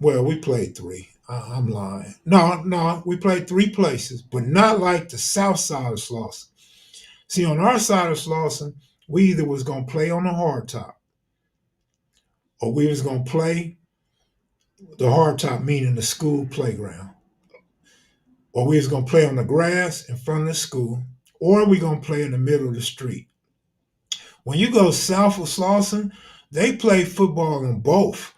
Well, we played three. I'm lying. No, we played three places, but not like the south side of Slauson. See, on our side of Slauson, we either was gonna play on the hard top, or we was gonna play the hard top, meaning the school playground, or we was gonna play on the grass in front of the school, or we gonna play in the middle of the street. When you go south of Slauson, they play football on both.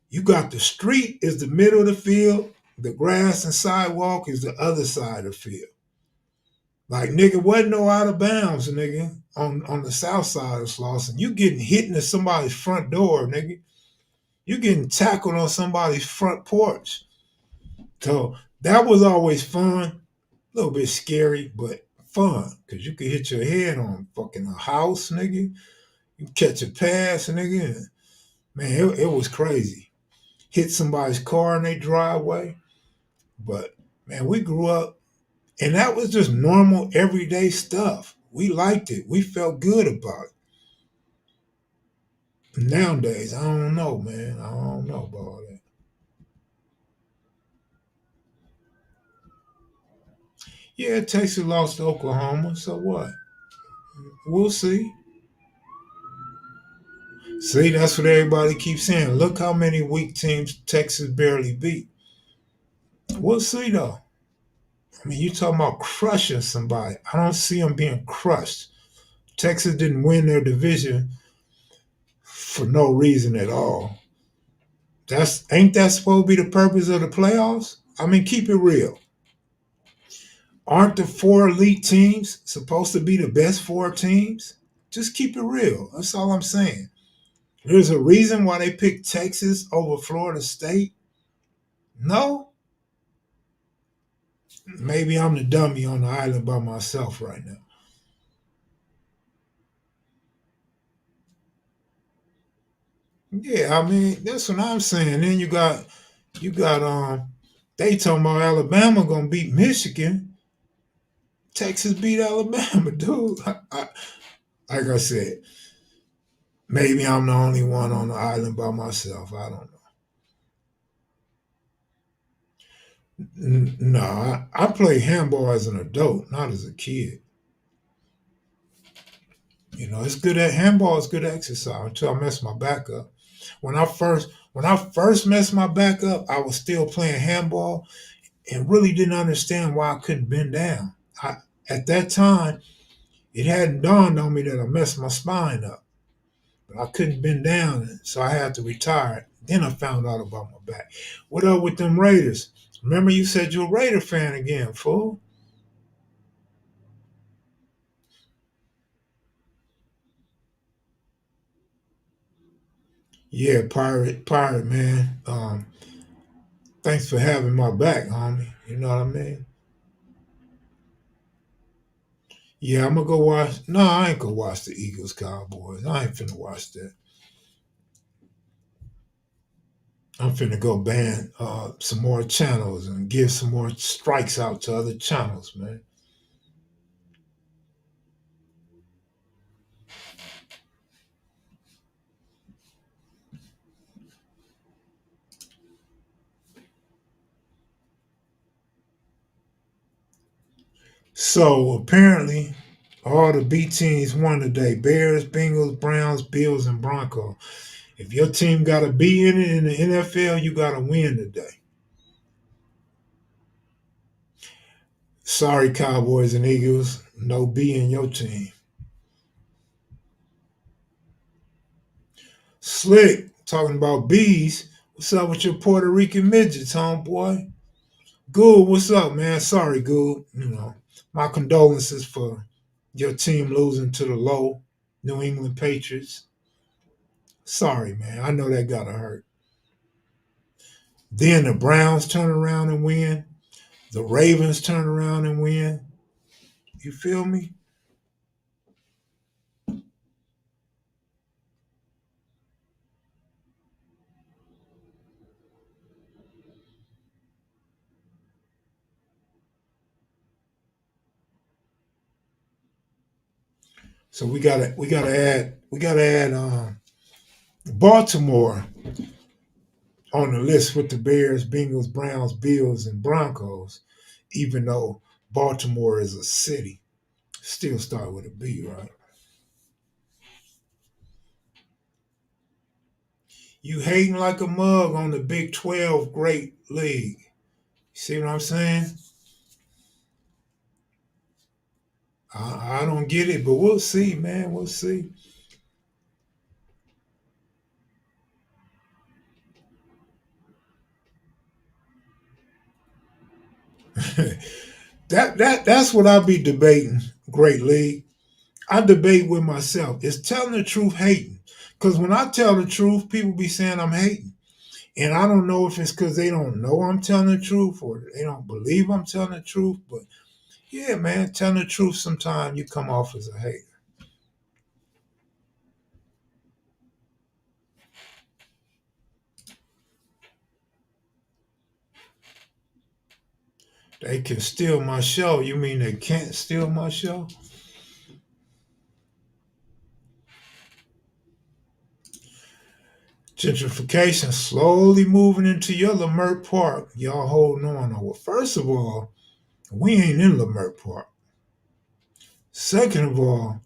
You got the street is the middle of the field, the grass and sidewalk is the other side of the field. Like nigga, wasn't no out of bounds, nigga, on the south side of Slauson. You getting hit into somebody's front door, nigga. You getting tackled on somebody's front porch. So that was always fun. A little bit scary, but fun. Cause you could hit your head on fucking a house, nigga. You catch a pass, nigga. Man, it was crazy. Hit somebody's car in their driveway. But man, we grew up And that was just normal, everyday stuff. We liked it. We felt good about it. Nowadays, I don't know, man. I don't know about all that. Yeah, Texas lost to Oklahoma, so what? We'll see. See, that's what everybody keeps saying. Look how many weak teams Texas barely beat. We'll see, though. I mean, you talking about crushing somebody. I don't see them being crushed. Texas didn't win their division for no reason at all. That's ain't that supposed to be the purpose of the playoffs? I mean, keep it real. Aren't the four elite teams supposed to be the best four teams? Just keep it real. That's all I'm saying. There's a reason why they picked Texas over Florida State. No, maybe I'm the dummy on the island by myself right now. Yeah, I mean that's what I'm saying. Then you got they talking about Alabama gonna beat Michigan. Texas beat Alabama, dude. Like I said, maybe I'm the only one on the island by myself. I don't know. No, I played handball as an adult, not as a kid. You know, it's good at handball is good exercise until I messed my back up. When I first messed my back up, I was still playing handball and really didn't understand why I couldn't bend down. At that time, it hadn't dawned on me that I messed my spine up. But I couldn't bend down, so I had to retire. Then I found out about my back. What up with them Raiders? Remember you said you're a Raider fan again, fool? Yeah, pirate man. Thanks for having my back, homie. You know what I mean? Yeah, I'm gonna go watch. No, I ain't gonna watch the Eagles Cowboys. I ain't finna watch that. I'm finna go ban some more channels and give some more strikes out to other channels, man. So apparently, all the B teams won today: Bears, Bengals, Browns, Bills, and Broncos. If your team got a B in it in the NFL, you got to win today. Sorry, Cowboys and Eagles, no B in your team. Slick, talking about bees. What's up with your Puerto Rican midgets, homeboy? Good, what's up, man? Sorry, good. You know, my condolences for your team losing to the low New England Patriots. Sorry, man. I know that gotta hurt. Then the Browns turn around and win. The Ravens turn around and win. You feel me? So we gotta add Baltimore on the list with the Bears, Bengals, Browns, Bills, and Broncos. Even though Baltimore is a city, still start with a B, right? You hating like a mug on the Big 12 Great League. See what I'm saying? I don't get it, but we'll see, man. We'll see. That's what I be debating. Great League. I debate with myself. Is telling the truth hating? Because when I tell the truth, people be saying I'm hating. And I don't know if it's because they don't know I'm telling the truth or they don't believe I'm telling the truth. But yeah, man, telling the truth sometimes you come off as a hater. They can steal my show. You mean they can't steal my show? Gentrification slowly moving into your Lamert Park. Y'all holding on. Well, first of all, we ain't in Lamert Park. Second of all,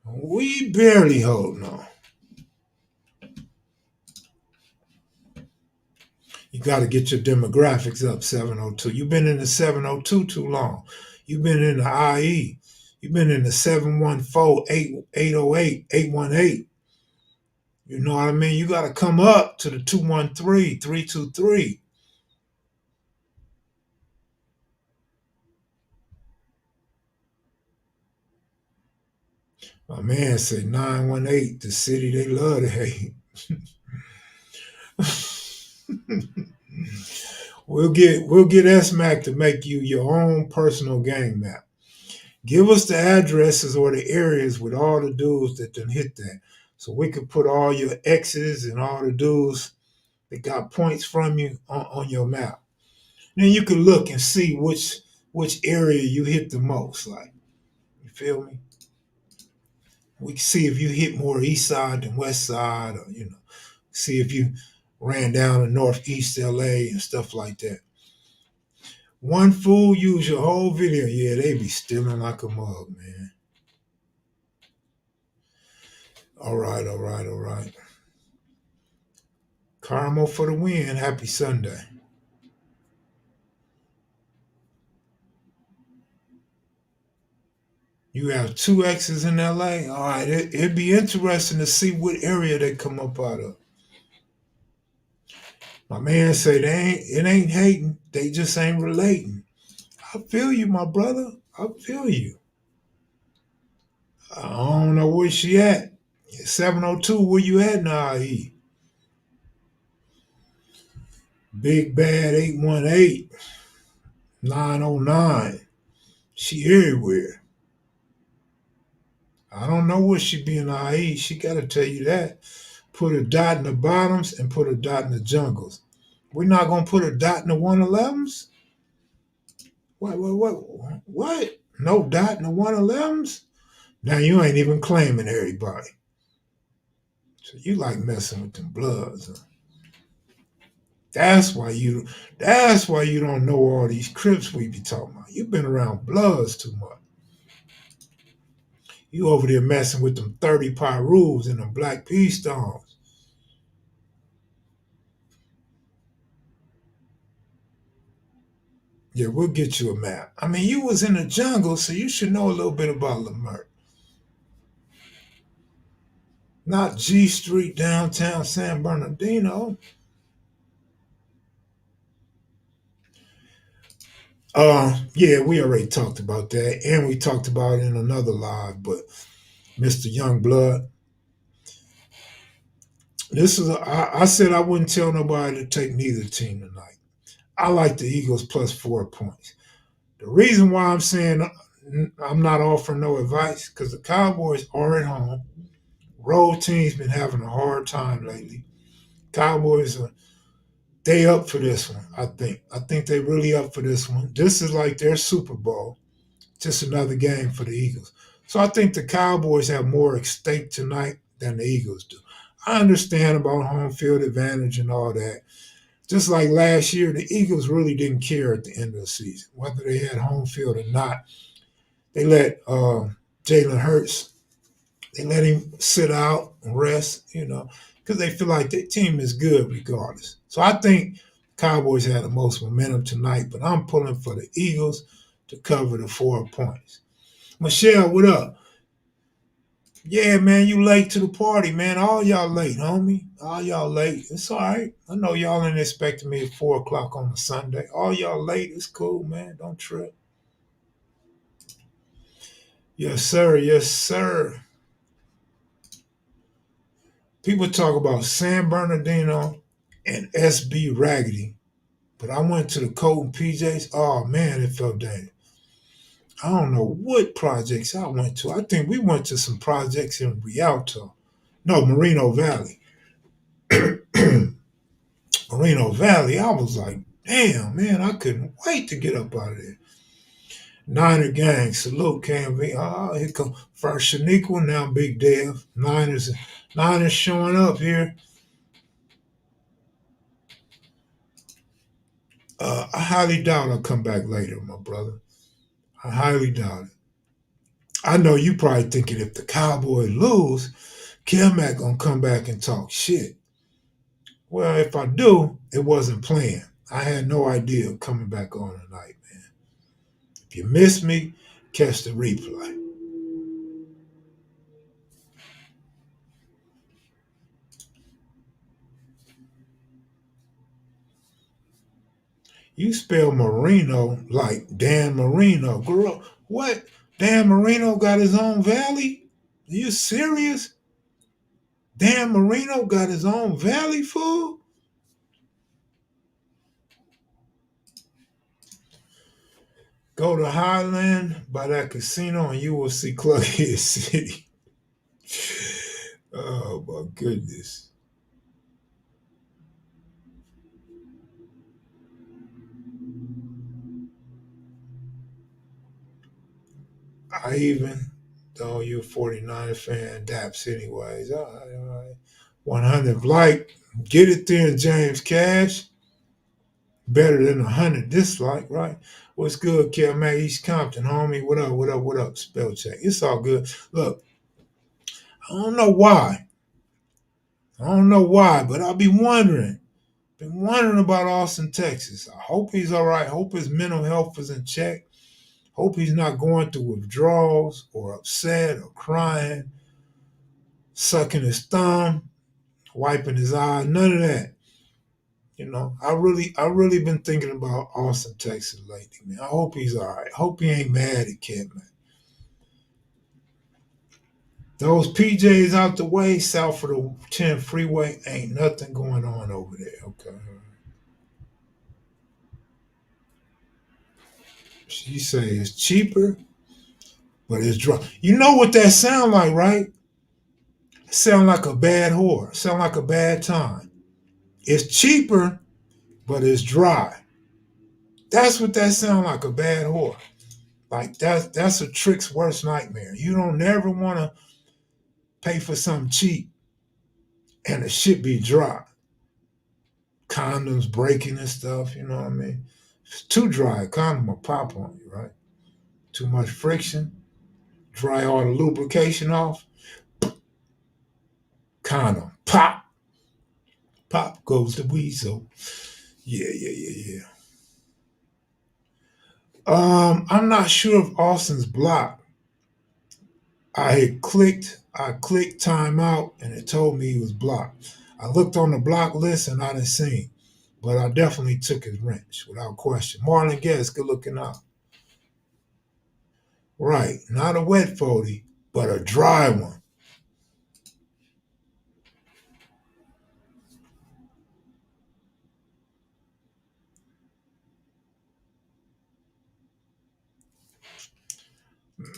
we barely holding on. You got to get your demographics up, 702. You've been in the 702 too long. You've been in the IE. You've been in the 714, 808, 818. You know what I mean? You got to come up to the 213, 323. My man said 918, the city they love to hate. we'll get SMAC to make you your own personal gang map. Give us the addresses or the areas with all the dudes that done hit that. So we can put all your X's and all the dudes that got points from you on your map. Then you can look and see which area you hit the most. Like, you feel me? We can see if you hit more east side than west side, or see if you ran down to northeast LA and stuff like that. One fool use your whole video. Yeah, they be stealing like a mug, man. All right, all right, all right. Carmel for the win. Happy Sunday. You have two X's in LA. All right, it'd be interesting to see what area they come up out of. My man say it ain't hating. They just ain't relating. I feel you, my brother. I feel you. I don't know where she at. 702, where you at now, IE? Big Bad 818, 909. She everywhere. I don't know where she be in IE. She got to tell you that. Put a dot in the bottoms and put a dot in the jungles. We're not going to put a dot in the 111s? What? No dot in the 111s? Now you ain't even claiming everybody. So you like messing with them bloods. Huh? That's why you don't know all these Crips we be talking about. You've been around bloods too much. You over there messing with them 30 Pyrus and them Black P stones. Yeah, we'll get you a map. I mean, you was in the jungle, so you should know a little bit about Lamert. Not G Street, downtown San Bernardino. Yeah, we already talked about that, and we talked about it in another live. But Mr. Youngblood, I said I wouldn't tell nobody to take neither team tonight. I like the Eagles plus 4 points. The reason why I'm saying I'm not offering no advice because the Cowboys are at home. Road teams been having a hard time lately. Cowboys are they up for this one. I think. I think they really up for this one. This is like their Super Bowl. Just another game for the Eagles. So I think the Cowboys have more at stake tonight than the Eagles do. I understand about home field advantage and all that. Just like last year, the Eagles really didn't care at the end of the season, whether they had home field or not. They let Jalen Hurts, they let him sit out and rest, because they feel like their team is good regardless. So I think Cowboys had the most momentum tonight, but I'm pulling for the Eagles to cover the 4 points. Michelle, what up? Yeah, man, you late to the party, man. All y'all late, homie. All y'all late. It's all right. I know y'all ain't expecting me at 4 o'clock on a Sunday. All y'all late. It's cool, man. Don't trip. Yes, sir. Yes, sir. People talk about San Bernardino and SB Raggedy, but I went to the Colton PJs. Oh, man, it felt dangerous. I don't know what projects I went to. I think we went to some projects in Rialto. No, Moreno Valley. Moreno Valley, I was like, Damn, man, I couldn't wait to get up out of there. Niner gang, salute KMV. Ah, here come first Shaniqua, now Big Dev. Niners showing up here. I highly doubt I'll come back later, my brother. I highly doubt it. I know you probably thinking if the Cowboys lose, Mac gonna come back and talk shit. Well, if I do, it wasn't planned. I had no idea coming back on tonight, man. If you miss me, catch the replay. You spell Marino like Dan Marino. Girl, what? Dan Marino got his own valley? Are you serious? Dan Marino got his own valley, fool? Go to Highland by that casino and you will see Cluckhead City. Oh my goodness. I even, though you're a 49er fan, daps anyways. All right. 100 like, get it there, James Cash. Better than 100 dislike, right? What's good, Kel Man? East Compton, homie. What up, what up, what up? Spell check. It's all good. Look, I don't know why. I don't know why, but I'll be wondering. Been wondering about Austin, Texas. I hope he's all right. Hope his mental health is in check. Hope he's not going through withdrawals or upset or crying, sucking his thumb, wiping his eye. None of that. I really been thinking about Austin, Texas lately, man. I hope he's all right. Hope he ain't mad at Kid, man. Those PJs out the way, south of the 10 freeway, ain't nothing going on over there. Okay. She say it's cheaper, but it's dry. You know what that sound like, right? Sound like a bad whore. Sound like a bad time. It's cheaper, but it's dry. That's what that sound like, a bad whore. Like that's a trick's worst nightmare. You don't never want to pay for something cheap and it should be dry. Condoms breaking and stuff, you know what I mean? If it's too dry, a condom will pop on you, right? Too much friction, dry all the lubrication off, condom, pop, pop goes the weasel. Yeah, yeah, yeah, yeah. I'm not sure if Austin's blocked. I clicked timeout and it told me he was blocked. I looked on the block list and I didn't see him. But I definitely took his wrench without question. Marlon Guest, good looking out. Right. Not a wet 40, but a dry one.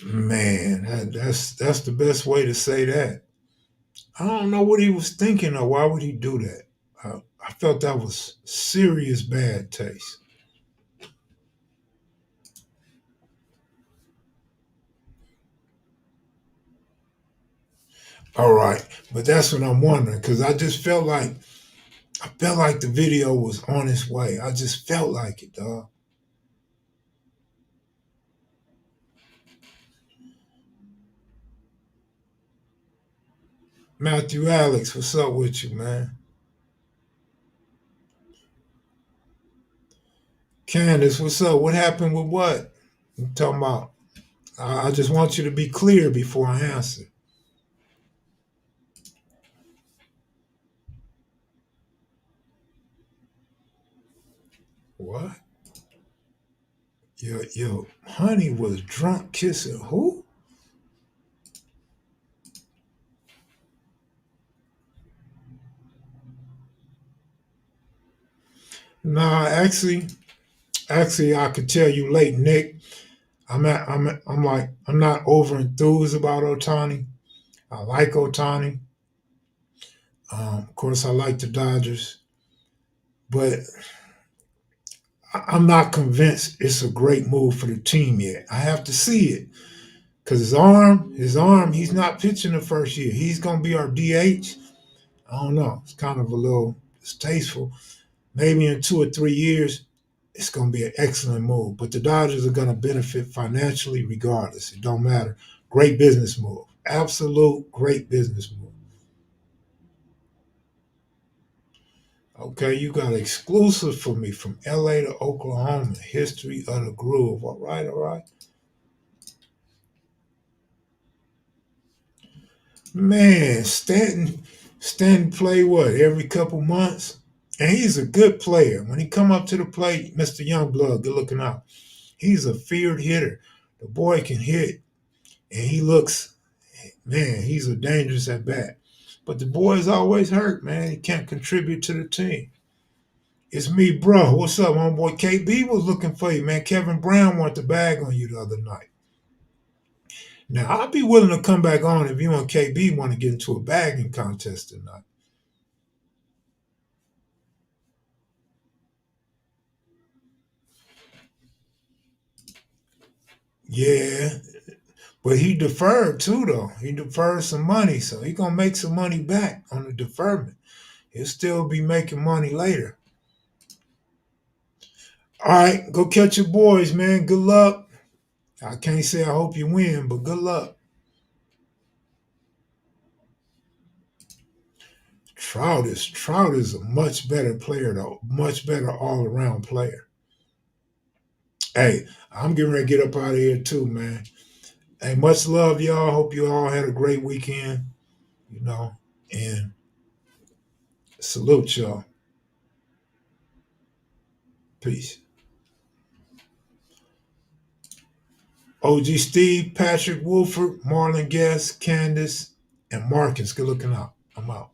Man, that's the best way to say that. I don't know what he was thinking of. Why would he do that? I felt that was serious bad taste. All right, but that's what I'm wondering because I felt like the video was on its way. I just felt like it, dog. Matthew Alex, what's up with you, man? Candace, what's up? What happened with what? I'm talking about. I just want you to be clear before I answer. What? Your honey was drunk kissing who? Nah, actually, I could tell you late, Nick. I'm not over enthused about Otani. I like Otani. Of course, I like the Dodgers, but I'm not convinced it's a great move for the team yet. I have to see it because his arm, he's not pitching the first year. He's gonna be our DH. I don't know. It's kind of a little distasteful. Maybe in 2 or 3 years, it's gonna be an excellent move. But the Dodgers are gonna benefit financially regardless. It don't matter. Great business move. Absolute great business move. Okay, you got exclusive for me from LA to Oklahoma. History of the groove. All right, all right. Man, Stanton play what every couple months, and he's a good player. When he come up to the plate, Mister Youngblood, good looking out. He's a feared hitter. The boy can hit, and he looks, man, he's a dangerous at bat. But the boy's always hurt, man. He can't contribute to the team. It's me, bro. What's up, homeboy? KB was looking for you, man. Kevin Brown wanted the bag on you the other night. Now, I'd be willing to come back on if you and KB want to get into a bagging contest tonight. Yeah, but he deferred too, though. He deferred some money, so he gonna make some money back on the deferment. He'll still be making money later. All right, go catch your boys, man. Good luck. I can't say I hope you win, but good luck. Trout is a much better player though, much better all around player. Hey, I'm getting ready to get up out of here too, man. Hey, much love, y'all. Hope you all had a great weekend. You know, and salute y'all. Peace. OG Steve, Patrick Wolford, Marlon Guest, Candace, and Marcus. Good looking out. I'm out.